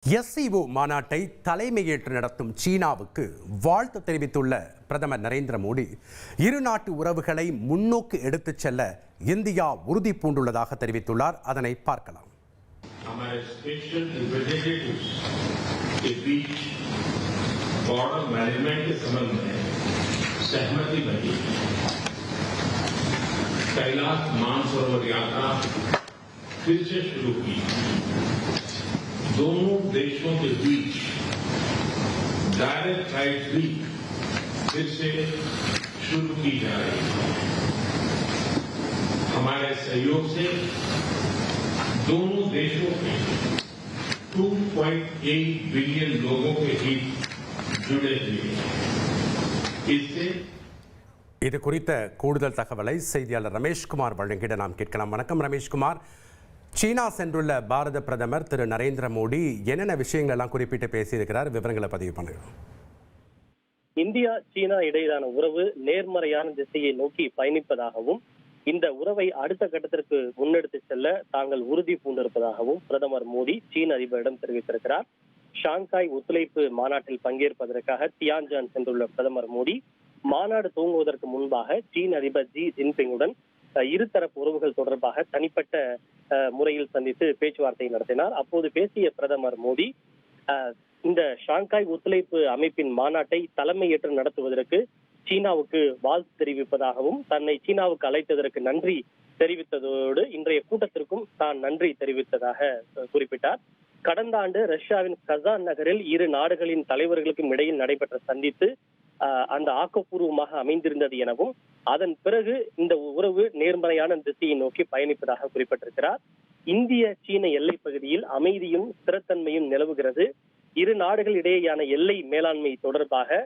SEO மாநாட்டை தலைமையேற்று நடத்தும் சீனாவுக்கு வாழ்த்து தெரிவித்துள்ள பிரதமர் நரேந்திர மோடி, இரு நாட்டு உறவுகளை முன்னோக்கி எடுத்துச் செல்ல இந்தியா உறுதி பூண்டுள்ளதாக தெரிவித்துள்ளார். அதனை பார்க்கலாம். दोनों देशों के बीच डायरेक्ट फ्लाइट भी फिर से शुरू की जा रही है। हमारे सहयोग से दोनों देशों के 2.8 बिलियन लोगों के हित जुड़े हुए हैं। इससे இது குறித்த கூடுதல் தகவலை செய்தியாளர் ரமேஷ்குமார் வழங்கிட நாம் கேட்கலாம். வணக்கம் ரமேஷ்குமார். சீனா சென்றுள்ள பாரத பிரதமர் திரு நரேந்திர மோடி என்னென்ன விஷயங்கள் எல்லாம் குறிப்பிட்டு பேசியிருக்கிறார்? விவரங்களை பதிவு பண்ணுங்க. இந்தியா சீனா இடையிலான உறவு நேர்மறையான திசையை நோக்கி பயணிப்பதாகவும் இந்த உறவை அடுத்த கட்டத்திற்கு முன்னெடுத்து செல்ல தாங்கள் உறுதி பூண்டிருப்பதாகவும் பிரதமர் மோடி சீன அதிபரிடம் தெரிவித்திருக்கிறார். ஷாங்காய் ஒத்துழைப்பு மாநாட்டில் பங்கேற்பதற்காக தியான்ஜான் சென்றுள்ள பிரதமர் மோடி மாநாடு துவங்குவதற்கு முன்பாக சீன அதிபர் ஜி ஜின்பிங்குடன் இருதரப்பு உறவுகள் தொடர்பாக தனிப்பட்ட முறையில் சந்தித்து பேச்சுவார்த்தை நடத்தினார். அப்போது பேசிய பிரதமர் மோடி இந்த ஷாங்காய் ஒத்துழைப்பு அமைப்பின் மாநாட்டை தலைமையேற்று நடத்துவதற்கு சீனாவுக்கு வாழ்த்து தெரிவிப்பதாகவும் தன்னை சீனாவுக்கு அழைத்ததற்கு நன்றி தெரிவித்ததோடு இன்றைய கூட்டத்திற்கும் தான் நன்றி தெரிவித்ததாக குறிப்பிட்டார். கடந்த ஆண்டு ரஷ்யாவின் கசான் நகரில் இரு நாடுகளின் தலைவர்களுக்கும் இடையில் நடைபெற்ற சந்தித்து அந்த ஆக்கப்பூர்வமாக அமைந்திருந்தது எனவும் அதன் பிறகு இந்த உறவு நேர்மறையான திசையை நோக்கி பயணிப்பதாக குறிப்பிட்டிருக்கிறார். இந்திய சீன எல்லை பகுதியில் அமைதியும் ஸ்திரத்தன்மையும் நிலவுகிறது. இரு நாடுகள் இடையேயான எல்லை மேலாண்மை தொடர்பாக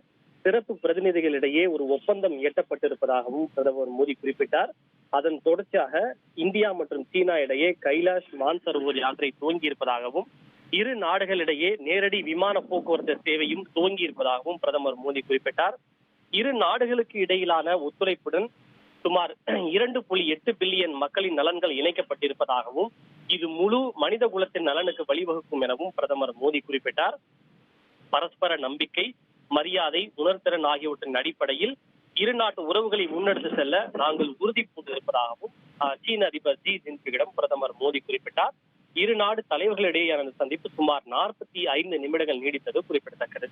சிறப்பு பிரதிநிதிகளிடையே ஒரு ஒப்பந்தம் எட்டப்பட்டிருப்பதாகவும் பிரதமர் மோடி குறிப்பிட்டார். அதன் தொடர்ச்சியாக இந்தியா மற்றும் சீனா இடையே கைலாஷ் மான்சரோவர் யாத்திரை துவங்கி இருப்பதாகவும் இரு நாடுகளிடையே நேரடி விமான போக்குவரத்து சேவையும் துவங்கி இருப்பதாகவும் பிரதமர் மோடி குறிப்பிட்டார். இரு நாடுகளுக்கு இடையிலான ஒத்துழைப்புடன் சுமார் 2.8 பில்லியன் மக்களின் நலன்கள் இணைக்கப்பட்டிருப்பதாகவும் இது முழு மனித குலத்தின் நலனுக்கு வழிவகுக்கும் எனவும் பிரதமர் மோடி குறிப்பிட்டார். பரஸ்பர நம்பிக்கை, மரியாதை, உணர்திறன் ஆகியவற்றின் அடிப்படையில் இரு நாட்டு உறவுகளை முன்னெடுத்து செல்ல நாங்கள் உறுதி பூண்டிருப்பதாகவும் சீன அதிபர் ஜி ஜின்பிங்கிடம் பிரதமர் மோடி குறிப்பிட்டார். இரு நாடு தலைவர்களிடையேயான சந்திப்பு சுமார் 45 நிமிடங்கள் நீடித்தது குறிப்பிடத்தக்கது.